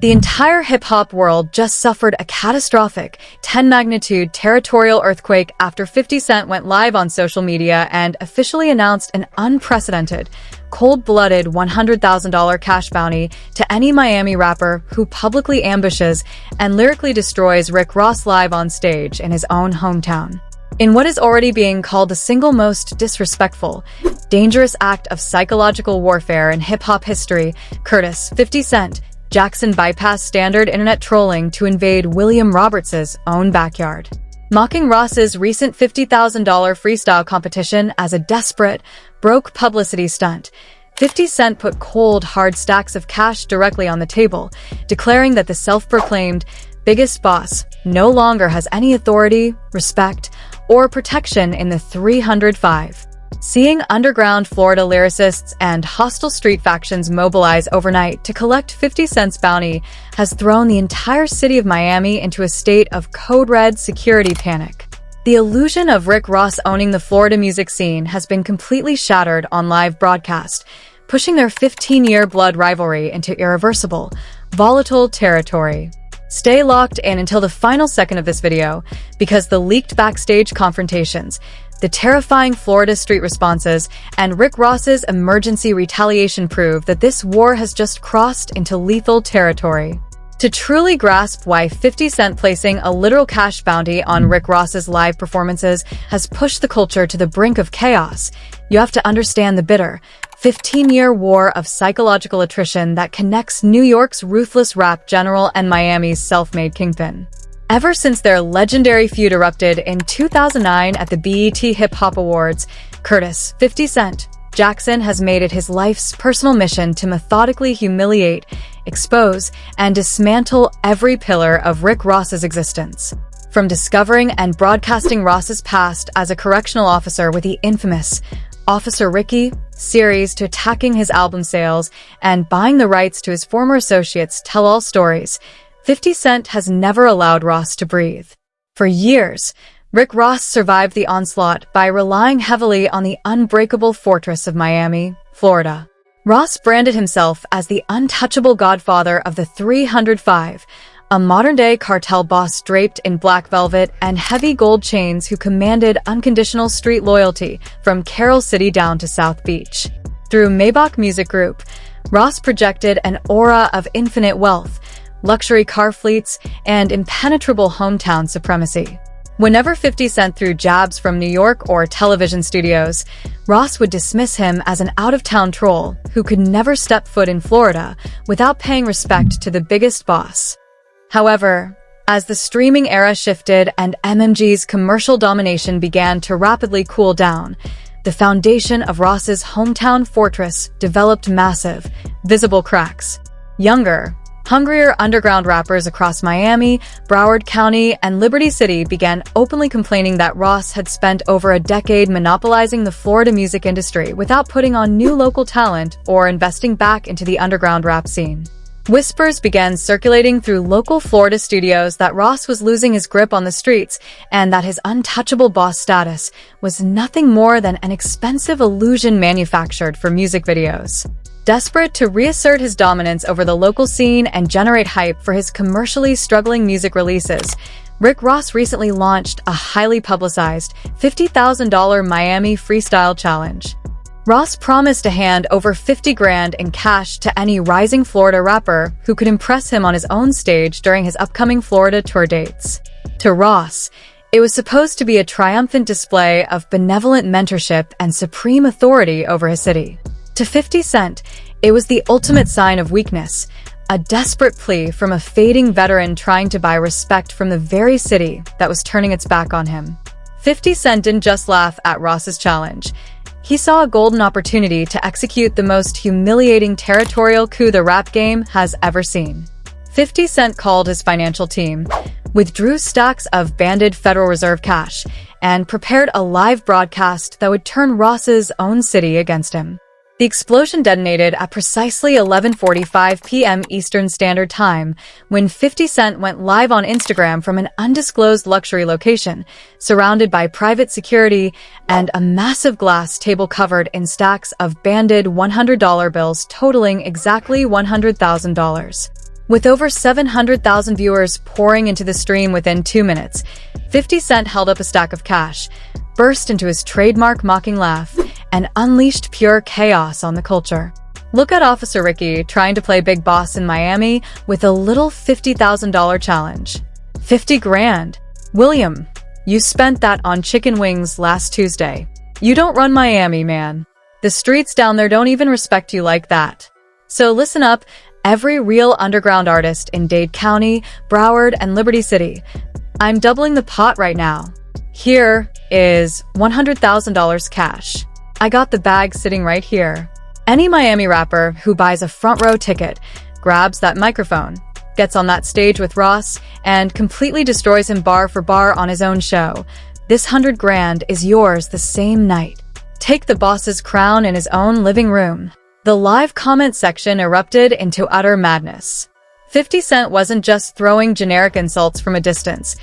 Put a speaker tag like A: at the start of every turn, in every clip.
A: The entire hip-hop world just suffered a catastrophic 10-magnitude territorial earthquake after 50 Cent went live on social media and officially announced an unprecedented, cold-blooded $100,000 cash bounty to any Miami rapper who publicly ambushes and lyrically destroys Rick Ross live on stage in his own hometown. In what is already being called the single most disrespectful, dangerous act of psychological warfare in hip-hop history, Curtis 50 Cent Jackson bypassed standard internet trolling to invade William Roberts' own backyard. Mocking Ross's recent $50,000 freestyle competition as a desperate, broke publicity stunt, 50 Cent put cold, hard stacks of cash directly on the table, declaring that the self-proclaimed biggest boss no longer has any authority, respect, or protection in the 305. Seeing underground Florida lyricists and hostile street factions mobilize overnight to collect 50 Cent's bounty has thrown the entire city of Miami into a state of code red security panic. The illusion of Rick Ross owning the Florida music scene has been completely shattered on live broadcast, pushing their 15-year blood rivalry into irreversible, volatile territory. Stay locked in until the final second of this video, because the leaked backstage confrontations, the terrifying Florida street responses, and Rick Ross's emergency retaliation prove that this war has just crossed into lethal territory. To truly grasp why 50 Cent placing a literal cash bounty on Rick Ross's live performances has pushed the culture to the brink of chaos, you have to understand the bitter, 15-year war of psychological attrition that connects New York's ruthless rap general and Miami's self-made kingpin. Ever since their legendary feud erupted in 2009 at the BET Hip Hop Awards, Curtis 50 Cent Jackson has made it his life's personal mission to methodically humiliate, expose, and dismantle every pillar of Rick Ross's existence. From discovering and broadcasting Ross's past as a correctional officer with the infamous Officer Ricky series to attacking his album sales and buying the rights to his former associates' tell-all stories, 50 Cent has never allowed Ross to breathe. For years, Rick Ross survived the onslaught by relying heavily on the unbreakable fortress of Miami, Florida. Ross branded himself as the untouchable godfather of the 305, a modern-day cartel boss draped in black velvet and heavy gold chains who commanded unconditional street loyalty from Carroll City down to South Beach. Through Maybach Music Group, Ross projected an aura of infinite wealth, luxury car fleets, and impenetrable hometown supremacy. Whenever 50 Cent threw jabs from New York or television studios, Ross would dismiss him as an out-of-town troll who could never step foot in Florida without paying respect to the biggest boss. However, as the streaming era shifted and MMG's commercial domination began to rapidly cool down, the foundation of Ross's hometown fortress developed massive, visible cracks. Younger, hungrier underground rappers across Miami, Broward County, and Liberty City began openly complaining that Ross had spent over a decade monopolizing the Florida music industry without putting on new local talent or investing back into the underground rap scene. Whispers began circulating through local Florida studios that Ross was losing his grip on the streets and that his untouchable boss status was nothing more than an expensive illusion manufactured for music videos. Desperate to reassert his dominance over the local scene and generate hype for his commercially struggling music releases, Rick Ross recently launched a highly publicized $50,000 Miami freestyle challenge. Ross promised to hand over 50 grand in cash to any rising Florida rapper who could impress him on his own stage during his upcoming Florida tour dates. To Ross, it was supposed to be a triumphant display of benevolent mentorship and supreme authority over his city. To 50 Cent, it was the ultimate sign of weakness, a desperate plea from a fading veteran trying to buy respect from the very city that was turning its back on him. 50 Cent didn't just laugh at Ross's challenge. He saw a golden opportunity to execute the most humiliating territorial coup the rap game has ever seen. 50 Cent called his financial team, withdrew stacks of banded Federal Reserve cash, and prepared a live broadcast that would turn Ross's own city against him. The explosion detonated at precisely 11:45 p.m. Eastern Standard Time, when 50 Cent went live on Instagram from an undisclosed luxury location, surrounded by private security and a massive glass table covered in stacks of banded $100 bills totaling exactly $100,000. With over 700,000 viewers pouring into the stream within 2 minutes, 50 Cent held up a stack of cash, burst into his trademark mocking laugh, and unleashed pure chaos on the culture. Look at Officer Ricky trying to play Big Boss in Miami with a little $50,000 challenge. 50 grand. William, you spent that on chicken wings last Tuesday. You don't run Miami, man. The streets down there don't even respect you like that. So listen up, every real underground artist in Dade County, Broward, and Liberty City. I'm doubling the pot right now. Here is $100,000 cash. I got the bag sitting right here. Any Miami rapper who buys a front row ticket, grabs that microphone, gets on that stage with Ross, and completely destroys him bar for bar on his own show, this 100 grand is yours the same night. Take the boss's crown in his own living room. The live comment section erupted into utter madness. 50 Cent wasn't just throwing generic insults from a distance.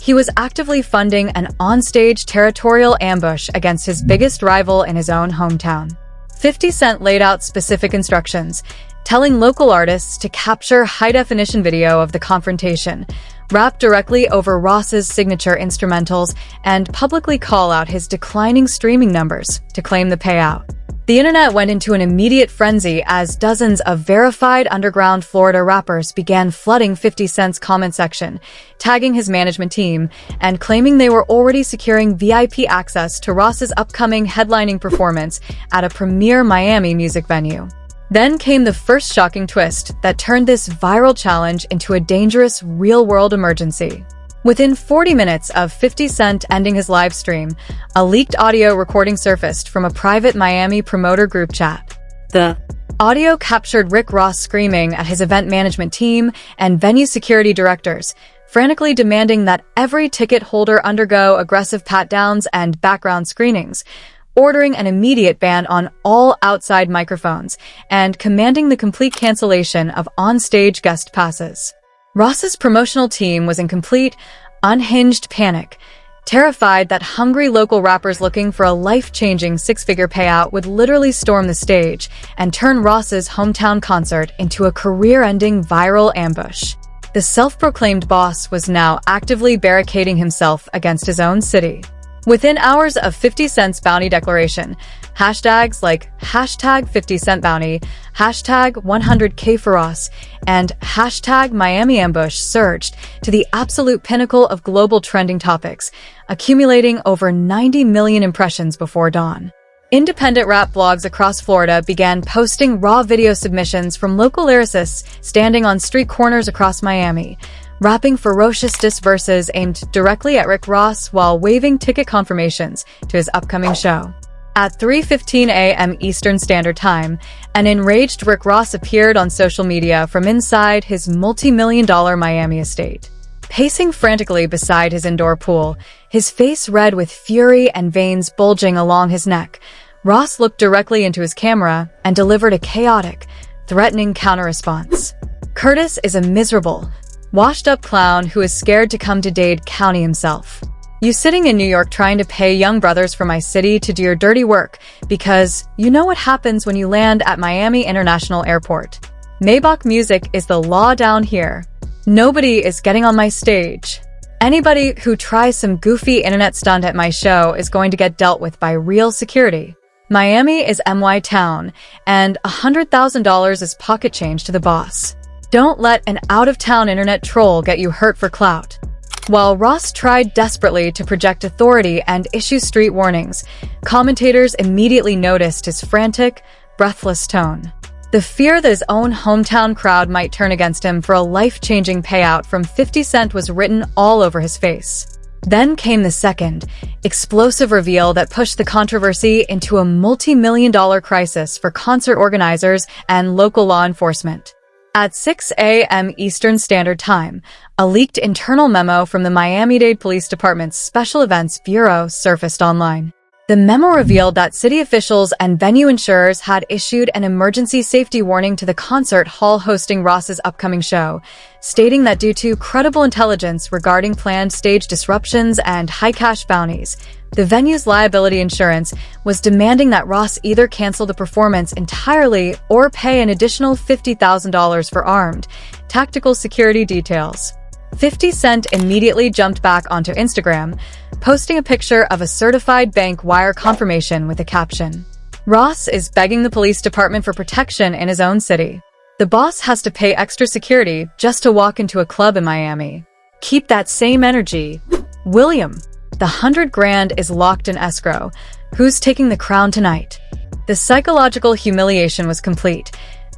A: He was actively funding an onstage territorial ambush against his biggest rival in his own hometown. 50 Cent laid out specific instructions, telling local artists to capture high-definition video of the confrontation, rap directly over Ross's signature instrumentals, and publicly call out his declining streaming numbers to claim the payout. The internet went into an immediate frenzy as dozens of verified underground Florida rappers began flooding 50 Cent's comment section, tagging his management team, and claiming they were already securing VIP access to Ross's upcoming headlining performance at a premier Miami music venue. Then came the first shocking twist that turned this viral challenge into a dangerous real-world emergency. Within 40 minutes of 50 Cent ending his live stream, a leaked audio recording surfaced from a private Miami promoter group chat. The audio captured Rick Ross screaming at his event management team and venue security directors, frantically demanding that every ticket holder undergo aggressive pat-downs and background screenings, ordering an immediate ban on all outside microphones, and commanding the complete cancellation of on-stage guest passes. Ross's promotional team was in complete, unhinged panic, terrified that hungry local rappers looking for a life-changing six-figure payout would literally storm the stage and turn Ross's hometown concert into a career-ending viral ambush. The self-proclaimed boss was now actively barricading himself against his own city. Within hours of 50 Cent's bounty declaration, hashtags like hashtag 50 Cent bounty, hashtag 100K for Ross, and hashtag Miami ambush surged to the absolute pinnacle of global trending topics, accumulating over 90 million impressions before dawn. Independent rap blogs across Florida began posting raw video submissions from local lyricists standing on street corners across Miami, rapping ferocious diss verses aimed directly at Rick Ross while waving ticket confirmations to his upcoming show. At 3:15 a.m. Eastern Standard Time, an enraged Rick Ross appeared on social media from inside his multi-million-dollar Miami estate. Pacing frantically beside his indoor pool, his face red with fury and veins bulging along his neck, Ross looked directly into his camera and delivered a chaotic, threatening counter-response. Curtis is a miserable, washed-up clown who is scared to come to Dade County himself. You sitting in New York trying to pay young brothers from my city to do your dirty work because you know what happens when you land at Miami International Airport. Maybach music is the law down here. Nobody is getting on my stage. Anybody who tries some goofy internet stunt at my show is going to get dealt with by real security. Miami is MY town, and $100,000 is pocket change to the boss. Don't let an out-of-town internet troll get you hurt for clout. While Ross tried desperately to project authority and issue street warnings, commentators immediately noticed his frantic, breathless tone. The fear that his own hometown crowd might turn against him for a life-changing payout from 50 Cent was written all over his face. Then came the second, explosive reveal that pushed the controversy into a multi-million-dollar crisis for concert organizers and local law enforcement. At 6 a.m. Eastern Standard Time, a leaked internal memo from the Miami-Dade Police Department's Special Events Bureau surfaced online. The memo revealed that city officials and venue insurers had issued an emergency safety warning to the concert hall hosting Ross's upcoming show, stating that due to credible intelligence regarding planned stage disruptions and high cash bounties, the venue's liability insurance was demanding that Ross either cancel the performance entirely or pay an additional $50,000 for armed, tactical security details. 50 Cent immediately jumped back onto Instagram, posting a picture of a certified bank wire confirmation with a caption. Ross is begging the police department for protection in his own city. The boss has to pay extra security just to walk into a club in Miami. Keep that same energy. William, the 100 grand is locked in escrow. Who's taking the crown tonight? The psychological humiliation was complete.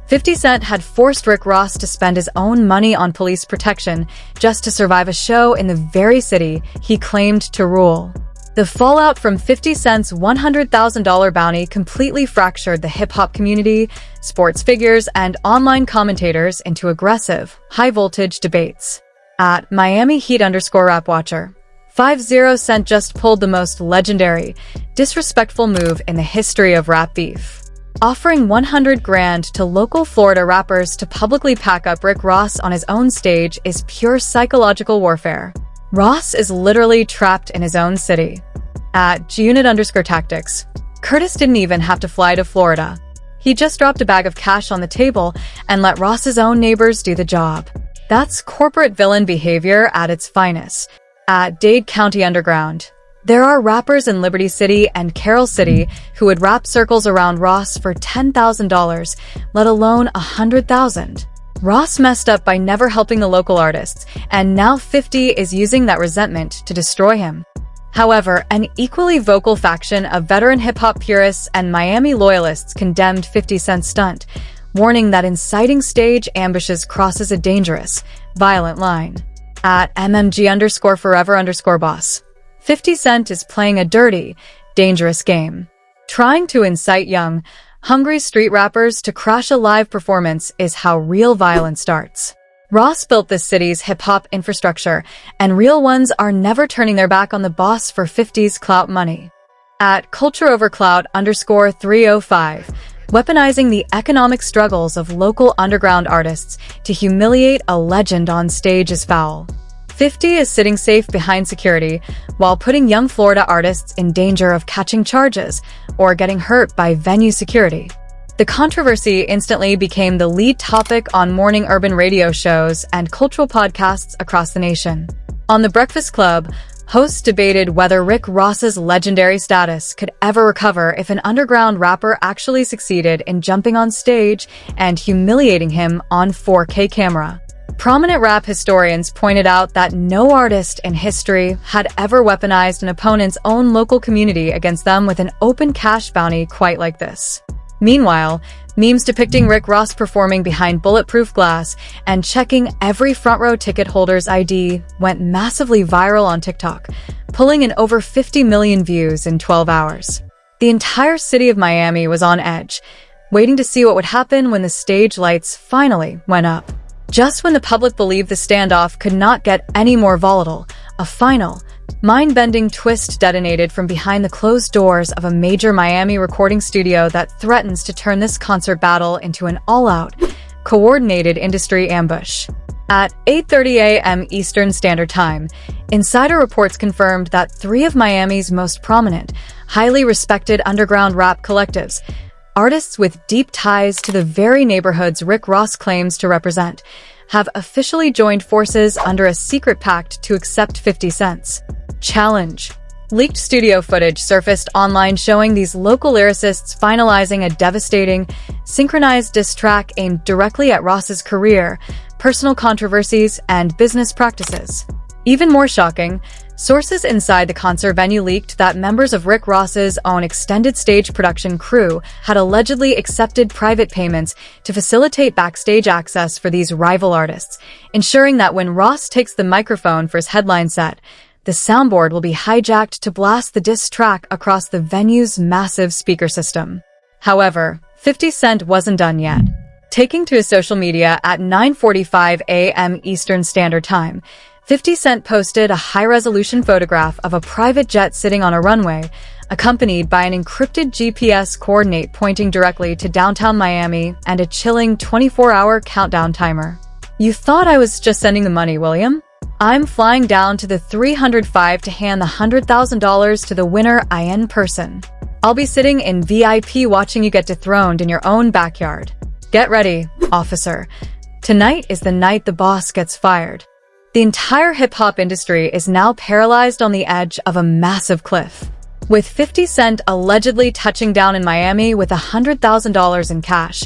A: 50 Cent had forced Rick Ross to spend his own money on police protection just to survive a show in the very city he claimed to rule. The fallout from 50 Cent's $100,000 bounty completely fractured the hip-hop community, sports figures, and online commentators into aggressive, high-voltage debates. At Miami Heat _rap watcher, 50 Cent just pulled the most legendary, disrespectful move in the history of rap beef, offering 100 grand to local Florida rappers to publicly pack up Rick Ross on his own stage is pure psychological warfare. Ross is literally trapped in his own city. At gunit_tactics, Curtis didn't even have to fly to Florida. He just dropped a bag of cash on the table and let Ross's own neighbors do the job. That's corporate villain behavior at its finest. At Dade County Underground, there are rappers in Liberty City and Carroll City who would wrap circles around Ross for $10,000, let alone $100,000. Ross messed up by never helping the local artists, and now 50 is using that resentment to destroy him. However, an equally vocal faction of veteran hip-hop purists and Miami loyalists condemned 50 Cent's stunt, warning that inciting stage ambushes crosses a dangerous, violent line. At MMG_forever_boss, 50 Cent is playing a dirty, dangerous game. Trying to incite young, hungry street rappers to crash a live performance is how real violence starts. Ross built this city's hip-hop infrastructure, and real ones are never turning their back on the boss for 50's clout money. At cultureoverclout_305, weaponizing the economic struggles of local underground artists to humiliate a legend on stage is foul. 50 is sitting safe behind security while putting young Florida artists in danger of catching charges or getting hurt by venue security. The controversy instantly became the lead topic on morning urban radio shows and cultural podcasts across the nation. On The Breakfast Club, hosts debated whether Rick Ross's legendary status could ever recover if an underground rapper actually succeeded in jumping on stage and humiliating him on 4K camera. Prominent rap historians pointed out that no artist in history had ever weaponized an opponent's own local community against them with an open cash bounty quite like this. Meanwhile, memes depicting Rick Ross performing behind bulletproof glass and checking every front row ticket holder's ID went massively viral on TikTok, pulling in over 50 million views in 12 hours. The entire city of Miami was on edge, waiting to see what would happen when the stage lights finally went up. Just when the public believed the standoff could not get any more volatile, a final, mind-bending twist detonated from behind the closed doors of a major Miami recording studio that threatens to turn this concert battle into an all-out, coordinated industry ambush. At 8:30 a.m. Eastern Standard Time, insider reports confirmed that 3 of Miami's most prominent, highly respected underground rap collectives, artists with deep ties to the very neighborhoods Rick Ross claims to represent, have officially joined forces under a secret pact to accept 50 Cent's challenge. Leaked studio footage surfaced online showing these local lyricists finalizing a devastating, synchronized diss track aimed directly at Ross's career, personal controversies, and business practices. Even more shocking, sources inside the concert venue leaked that members of Rick Ross's own extended stage production crew had allegedly accepted private payments to facilitate backstage access for these rival artists, ensuring that when Ross takes the microphone for his headline set, the soundboard will be hijacked to blast the diss track across the venue's massive speaker system. However, 50 Cent wasn't done yet. Taking to his social media at 9:45 a.m. Eastern Standard Time, 50 Cent posted a high-resolution photograph of a private jet sitting on a runway, accompanied by an encrypted GPS coordinate pointing directly to downtown Miami and a chilling 24-hour countdown timer. You thought I was just sending the money, William? I'm flying down to the 305 to hand the $100,000 to the winner in person. I'll be sitting in VIP watching you get dethroned in your own backyard. Get ready, officer, Tonight is the night the boss gets fired. The entire hip-hop industry is now paralyzed on the edge of a massive cliff. With 50 Cent allegedly touching down in Miami with $100,000 in cash,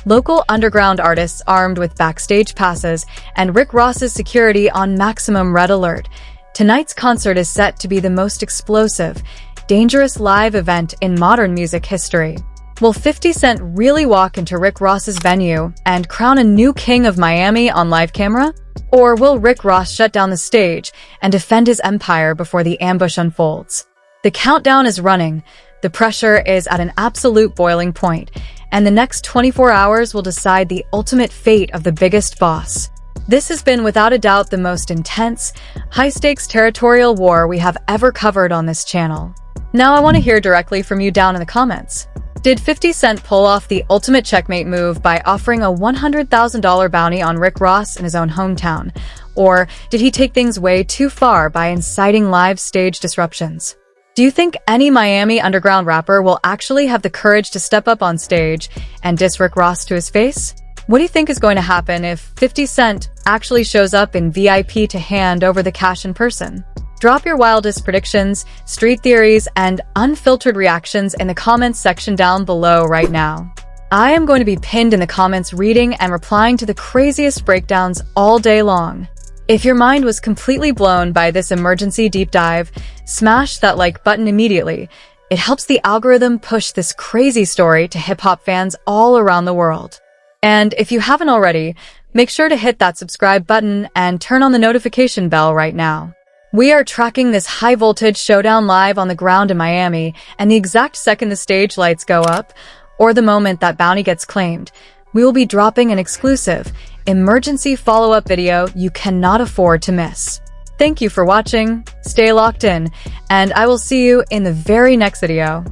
A: local underground artists armed with backstage passes, and Rick Ross's security on maximum red alert, tonight's concert is set to be the most explosive, dangerous live event in modern music history. Will 50 Cent really walk into Rick Ross's venue and crown a new king of Miami on live camera? Or will Rick Ross shut down the stage and defend his empire before the ambush unfolds? The countdown is running, the pressure is at an absolute boiling point, and the next 24 hours will decide the ultimate fate of the biggest boss. This has been without a doubt the most intense, high-stakes territorial war we have ever covered on this channel. Now I want to hear directly from you down in the comments. Did 50 Cent pull off the ultimate checkmate move by offering a $100,000 bounty on Rick Ross in his own hometown? Or did he take things way too far by inciting live stage disruptions? Do you think any Miami underground rapper will actually have the courage to step up on stage and diss Rick Ross to his face? What do you think is going to happen if 50 Cent actually shows up in VIP to hand over the cash in person? Drop your wildest predictions, street theories, and unfiltered reactions in the comments section down below right now. I am going to be pinned in the comments reading and replying to the craziest breakdowns all day long. If your mind was completely blown by this emergency deep dive, smash that like button immediately. It helps the algorithm push this crazy story to hip-hop fans all around the world. And if you haven't already, make sure to hit that subscribe button and turn on the notification bell right now. We are tracking this high-voltage showdown live on the ground in Miami, and the exact second the stage lights go up, or the moment that bounty gets claimed, we will be dropping an exclusive, emergency follow-up video you cannot afford to miss. Thank you for watching, stay locked in, and I will see you in the very next video.